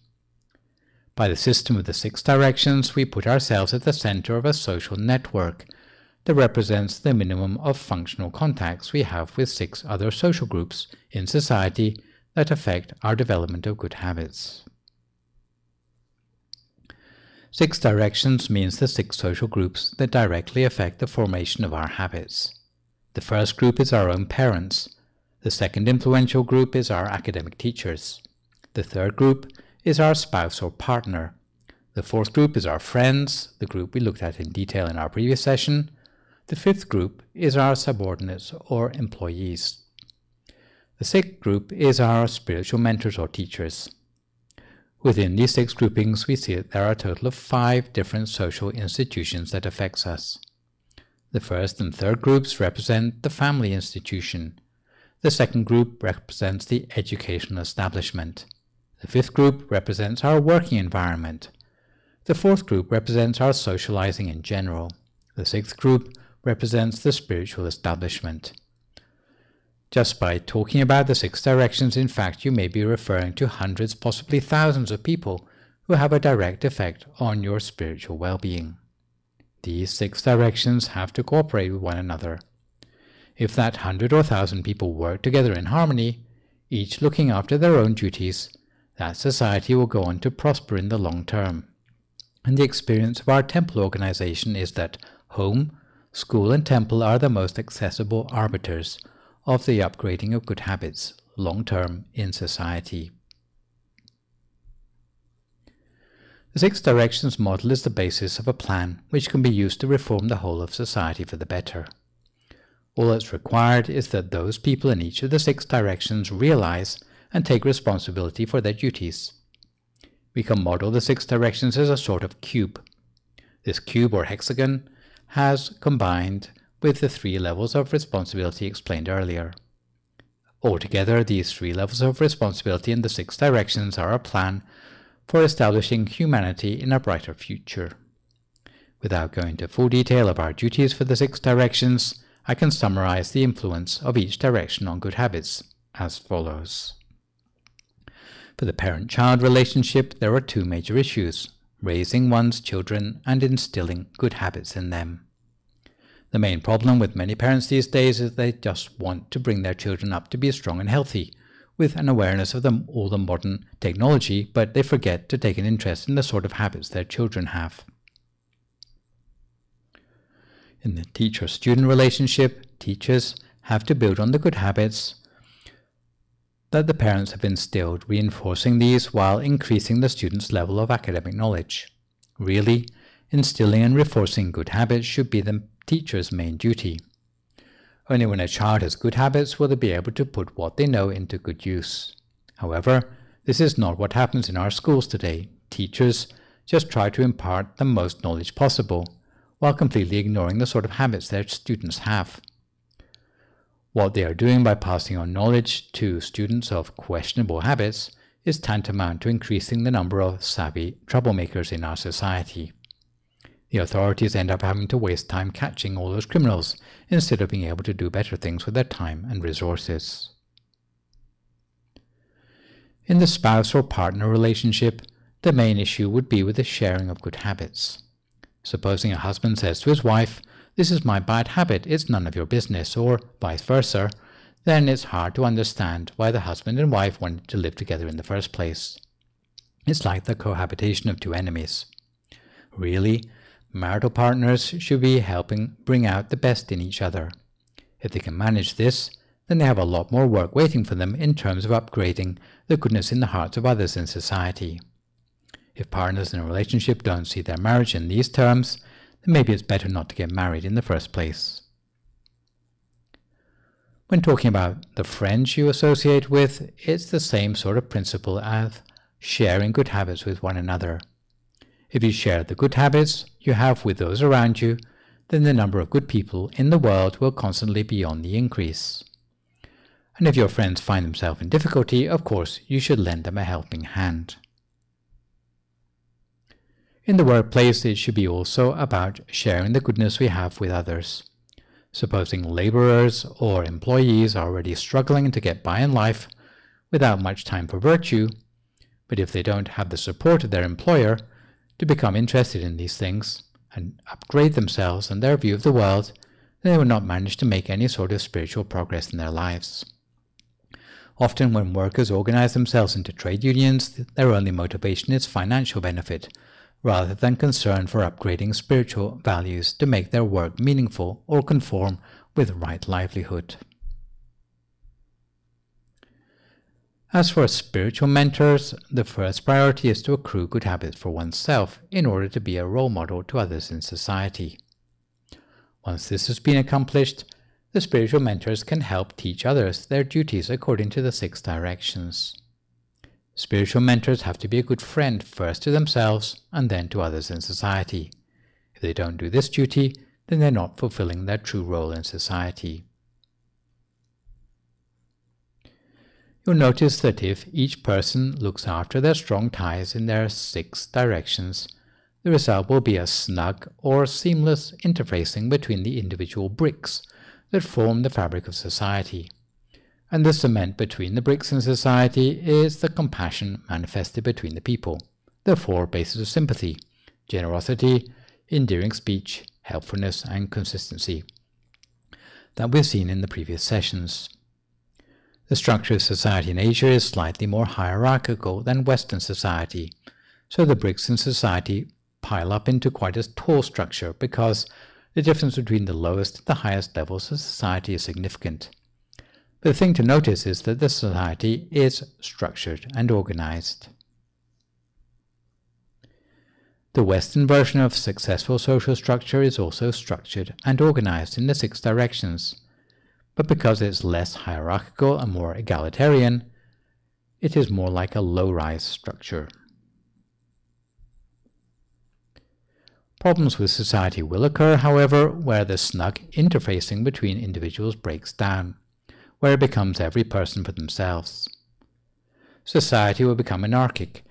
By the system of the 6 directions, we put ourselves at the center of a social network that represents the minimum of functional contacts we have with 6 other social groups in society that affect our development of good habits. 6 directions means the 6 social groups that directly affect the formation of our habits. The first group is our own parents, The second influential group is our academic teachers. The third group is our spouse or partner. The fourth group is our friends, the group we looked at in detail in our previous session. The fifth group is our subordinates or employees. The sixth group is our spiritual mentors or teachers. Within these 6 groupings, we see that there are a total of 5 different social institutions that affects us. The first and third groups represent the family institution. The second group represents the educational establishment. The fifth group represents our working environment. The fourth group represents our socializing in general. The sixth group represents the spiritual establishment. Just by talking about the 6 directions, in fact, you may be referring to hundreds, possibly thousands of people who have a direct effect on your spiritual well-being. These 6 directions have to cooperate with one another. If that 100 or 1,000 people work together in harmony, each looking after their own duties, that society will go on to prosper in the long term. And the experience of our temple organization is that home, school and temple are the most accessible arbiters of the upgrading of good habits long-term in society. The 6 directions model is the basis of a plan which can be used to reform the whole of society for the better. All that's required is that those people in each of the 6 directions realize and take responsibility for their duties. We can model the 6 directions as a sort of cube. This cube or hexagon has combined with the 3 levels of responsibility explained earlier. Altogether, these 3 levels of responsibility in the 6 directions are a plan for establishing humanity in a brighter future. Without going into full detail of our duties for the 6 directions, I can summarize the influence of each direction on good habits as follows. For the parent-child relationship, there are 2 major issues: raising one's children and instilling good habits in them. The main problem with many parents these days is they just want to bring their children up to be strong and healthy, with an awareness of all the modern technology, but they forget to take an interest in the sort of habits their children have. In the teacher-student relationship, teachers have to build on the good habits that the parents have instilled, reinforcing these while increasing the student's level of academic knowledge. Really, instilling and reinforcing good habits should be the teacher's main duty. Only when a child has good habits will they be able to put what they know into good use. However, this is not what happens in our schools today. Teachers just try to impart the most knowledge possible, while completely ignoring the sort of habits their students have. What they are doing by passing on knowledge to students of questionable habits is tantamount to increasing the number of savvy troublemakers in our society. The authorities end up having to waste time catching all those criminals instead of being able to do better things with their time and resources. In the spouse or partner relationship, the main issue would be with the sharing of good habits. Supposing a husband says to his wife, "This is my bad habit, it's none of your business," or vice versa, then it's hard to understand why the husband and wife wanted to live together in the first place. It's like the cohabitation of 2 enemies. Really, marital partners should be helping bring out the best in each other. If they can manage this, then they have a lot more work waiting for them in terms of upgrading the goodness in the hearts of others in society. If partners in a relationship don't see their marriage in these terms, then maybe it's better not to get married in the first place. When talking about the friends you associate with, it's the same sort of principle as sharing good habits with one another. If you share the good habits you have with those around you, then the number of good people in the world will constantly be on the increase. And if your friends find themselves in difficulty, of course, you should lend them a helping hand. In the workplace, it should be also about sharing the goodness we have with others. Supposing laborers or employees are already struggling to get by in life without much time for virtue, but if they don't have the support of their employer to become interested in these things and upgrade themselves and their view of the world, then they will not manage to make any sort of spiritual progress in their lives. Often when workers organize themselves into trade unions, their only motivation is financial benefit, rather than concern for upgrading spiritual values to make their work meaningful or conform with right livelihood. As for spiritual mentors, the first priority is to accrue good habits for oneself in order to be a role model to others in society. Once this has been accomplished, the spiritual mentors can help teach others their duties according to the 6 directions. Spiritual mentors have to be a good friend first to themselves and then to others in society. If they don't do this duty, then they're not fulfilling their true role in society. You'll notice that if each person looks after their strong ties in their 6 directions, the result will be a snug or seamless interfacing between the individual bricks that form the fabric of society. And the cement between the bricks in society is the compassion manifested between the people, the 4 bases of sympathy: generosity, endearing speech, helpfulness, and consistency, that we've seen in the previous sessions. The structure of society in Asia is slightly more hierarchical than Western society, so the bricks in society pile up into quite a tall structure because the difference between the lowest and the highest levels of society is significant. But the thing to notice is that the society is structured and organized. The Western version of successful social structure is also structured and organized in the 6 directions, but because it's less hierarchical and more egalitarian, it is more like a low-rise structure. Problems with society will occur, however, where the snug interfacing between individuals breaks down, where it becomes every person for themselves. Society will become anarchic.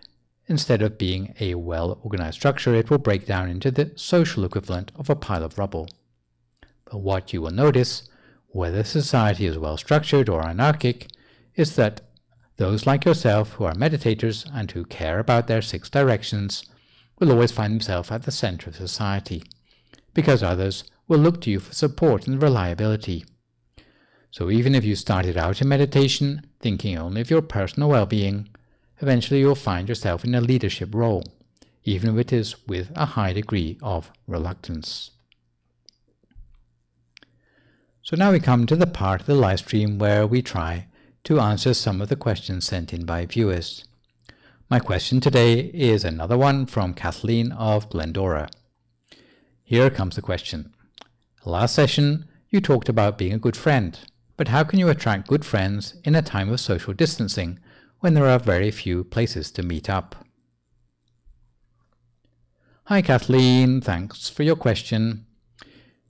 Instead of being a well-organized structure, it will break down into the social equivalent of a pile of rubble. But what you will notice, whether society is well-structured or anarchic, is that those like yourself who are meditators and who care about their 6 directions will always find themselves at the center of society, because others will look to you for support and reliability. So even if you started out in meditation thinking only of your personal well-being, eventually you'll find yourself in a leadership role, even if it is with a high degree of reluctance. So now we come to the part of the live stream where we try to answer some of the questions sent in by viewers. My question today is another one from Kathleen of Glendora. Here comes the question. Last session, you talked about being a good friend, but how can you attract good friends in a time of social distancing when there are very few places to meet up? Hi Kathleen, thanks for your question.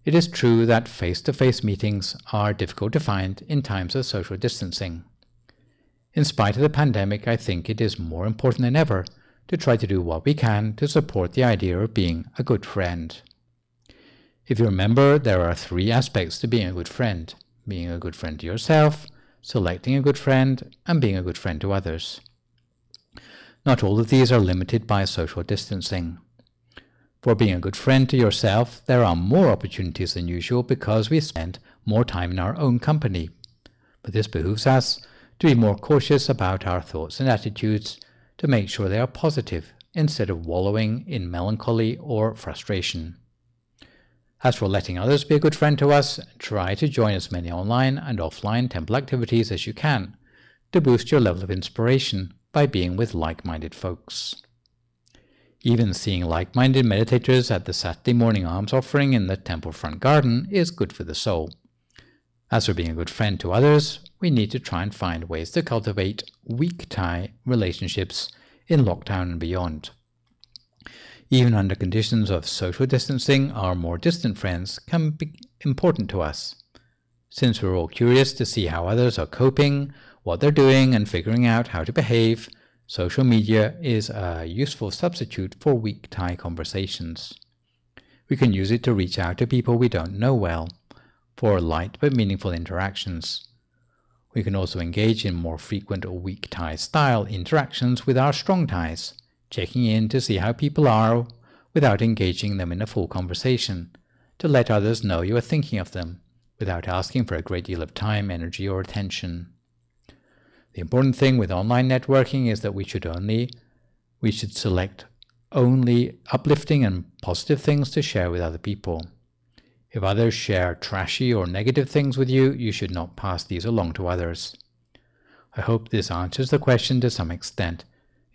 It is true that face-to-face meetings are difficult to find in times of social distancing. In spite of the pandemic, I think it is more important than ever to try to do what we can to support the idea of being a good friend. If you remember, there are 3 aspects to being a good friend: being a good friend to yourself, selecting a good friend, and being a good friend to others. Not all of these are limited by social distancing. For being a good friend to yourself, there are more opportunities than usual because we spend more time in our own company. But this behooves us to be more cautious about our thoughts and attitudes to make sure they are positive instead of wallowing in melancholy or frustration. As for letting others be a good friend to us, try to join as many online and offline temple activities as you can to boost your level of inspiration by being with like-minded folks. Even seeing like-minded meditators at the Saturday morning alms offering in the temple front garden is good for the soul. As for being a good friend to others, we need to try and find ways to cultivate weak-tie relationships in lockdown and beyond. Even under conditions of social distancing, our more distant friends can be important to us. Since we're all curious to see how others are coping, what they're doing, and figuring out how to behave, social media is a useful substitute for weak-tie conversations. We can use it to reach out to people we don't know well, for light but meaningful interactions. We can also engage in more frequent or weak-tie style interactions with our strong ties, checking in to see how people are without engaging them in a full conversation, to let others know you are thinking of them, without asking for a great deal of time, energy, or attention. The important thing with online networking is that we should select only uplifting and positive things to share with other people. If others share trashy or negative things with you, you should not pass these along to others. I hope this answers the question to some extent.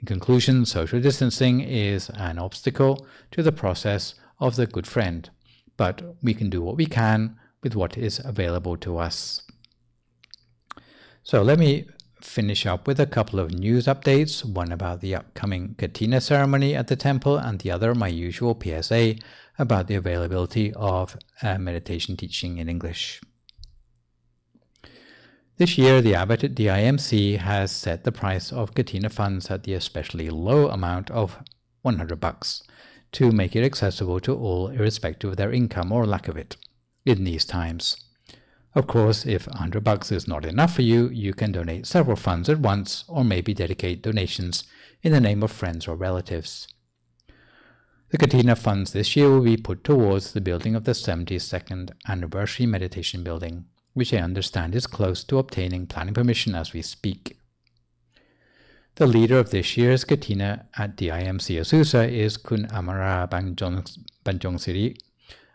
In conclusion, social distancing is an obstacle to the process of the good friend, but we can do what we can with what is available to us. So let me finish up with a couple of news updates, one about the upcoming Katina ceremony at the temple and the other my usual PSA about the availability of meditation teaching in English. This year, the abbot at DIMC has set the price of Katina funds at the especially low amount of $100 to make it accessible to all irrespective of their income or lack of it in these times. Of course, if $100 is not enough for you, you can donate several funds at once or maybe dedicate donations in the name of friends or relatives. The Katina funds this year will be put towards the building of the 72nd anniversary meditation building, which I understand is close to obtaining planning permission as we speak. The leader of this year's Katina at DIMC Azusa is Kun Amara Banjongsiri,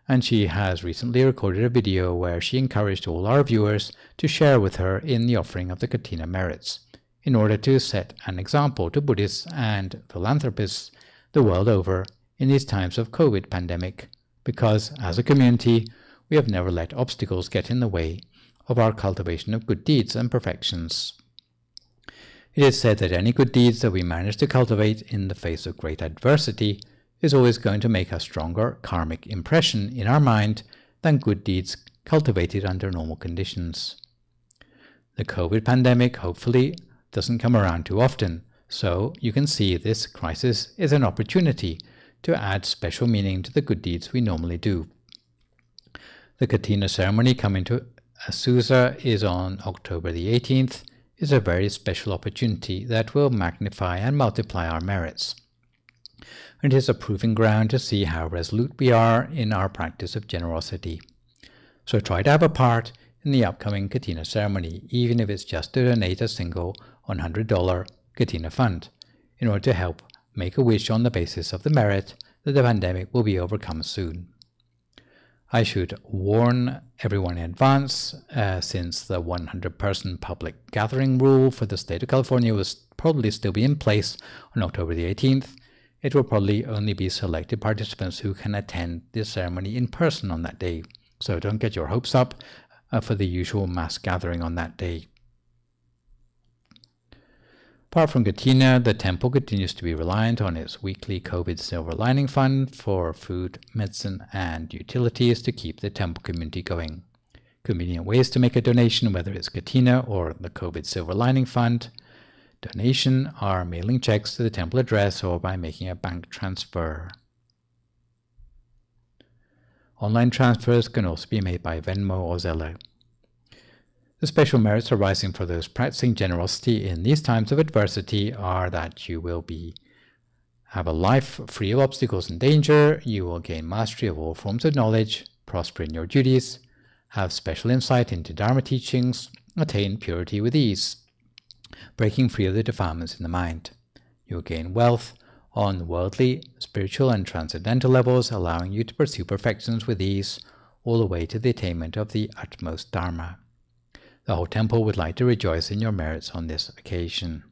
and she has recently recorded a video where she encouraged all our viewers to share with her in the offering of the Katina merits, in order to set an example to Buddhists and philanthropists the world over in these times of COVID pandemic, because as a community, we have never let obstacles get in the way of our cultivation of good deeds and perfections. It is said that any good deeds that we manage to cultivate in the face of great adversity is always going to make a stronger karmic impression in our mind than good deeds cultivated under normal conditions. The COVID pandemic hopefully doesn't come around too often, so you can see this crisis is an opportunity to add special meaning to the good deeds we normally do. The Katina ceremony coming to Azusa is on October the 18th, is a very special opportunity that will magnify and multiply our merits. And it is a proving ground to see how resolute we are in our practice of generosity. So try to have a part in the upcoming Katina ceremony, even if it's just to donate a single $100 Katina fund, in order to help make a wish on the basis of the merit that the pandemic will be overcome soon. I should warn everyone in advance, since the 100-person public gathering rule for the state of California will probably still be in place on October the 18th. It will probably only be selected participants who can attend the ceremony in person on that day. So don't get your hopes up for the usual mass gathering on that day. Apart from Katina, the temple continues to be reliant on its weekly COVID Silver Lining Fund for food, medicine, and utilities to keep the temple community going. Convenient ways to make a donation, whether it's Katina or the COVID Silver Lining Fund donation, are mailing checks to the temple address or by making a bank transfer. Online transfers can also be made by Venmo or Zelle. The special merits arising for those practicing generosity in these times of adversity are that you will have a life free of obstacles and danger, you will gain mastery of all forms of knowledge, prosper in your duties, have special insight into Dharma teachings, attain purity with ease, breaking free of the defilements in the mind. You will gain wealth on worldly, spiritual, and transcendental levels, allowing you to pursue perfections with ease, all the way to the attainment of the utmost Dharma. The whole temple would like to rejoice in your merits on this occasion.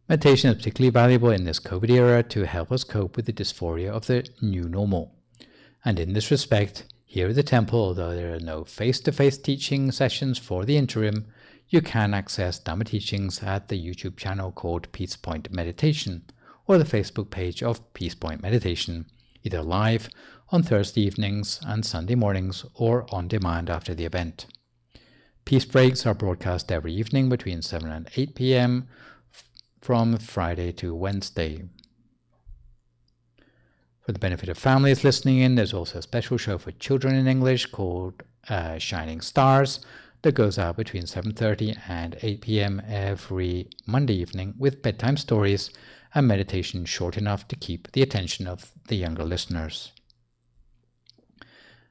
Meditation is particularly valuable in this COVID era to help us cope with the dysphoria of the new normal. And in this respect, here at the temple, although there are no face-to-face teaching sessions for the interim, you can access Dhamma teachings at the YouTube channel called Peace Point Meditation, or the Facebook page of Peace Point Meditation, either live on Thursday evenings and Sunday mornings or on demand after the event. Peace breaks are broadcast every evening between 7 and 8 p.m. from Friday to Wednesday. For the benefit of families listening in, there's also a special show for children in English called Shining Stars that goes out between 7:30 and 8 p.m. every Monday evening with bedtime stories and meditation short enough to keep the attention of the younger listeners.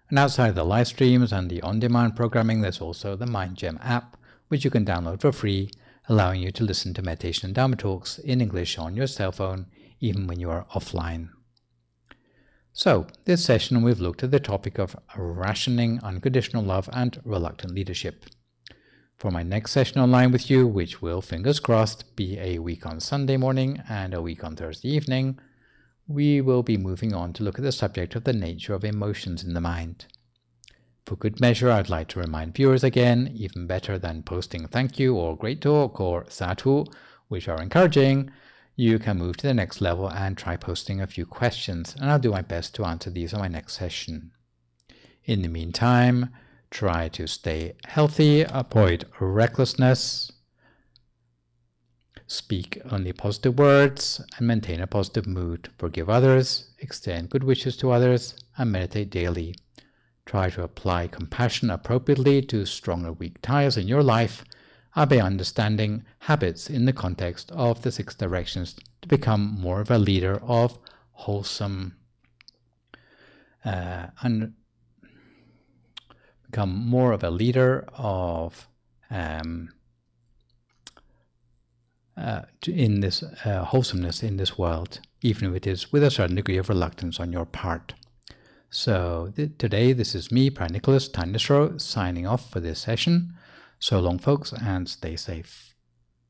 And outside the live streams and the on-demand programming, there's also the MindGem app, which you can download for free, allowing you to listen to meditation and Dhamma talks in English on your cell phone, even when you are offline. So, this session we've looked at the topic of rationing, unconditional love, and reluctant leadership. For my next session online with you, which will, fingers crossed, be a week on Sunday morning and a week on Thursday evening, we will be moving on to look at the subject of the nature of emotions in the mind. For good measure, I'd like to remind viewers again, even better than posting thank you or great talk or sadhu, which are encouraging, you can move to the next level and try posting a few questions, and I'll do my best to answer these on my next session. In the meantime, try to stay healthy, avoid recklessness, speak only positive words, and maintain a positive mood. Forgive others, extend good wishes to others, and meditate daily. Try to apply compassion appropriately to strong or weak ties in your life, by understanding habits in the context of the 6 directions to become more of a leader of wholesome become more of a leader of in this wholesomeness in this world, even if it is with a certain degree of reluctance on your part. So today, this is me, Phra Nicholas Thanissaro, signing off for this session. So long, folks, and stay safe.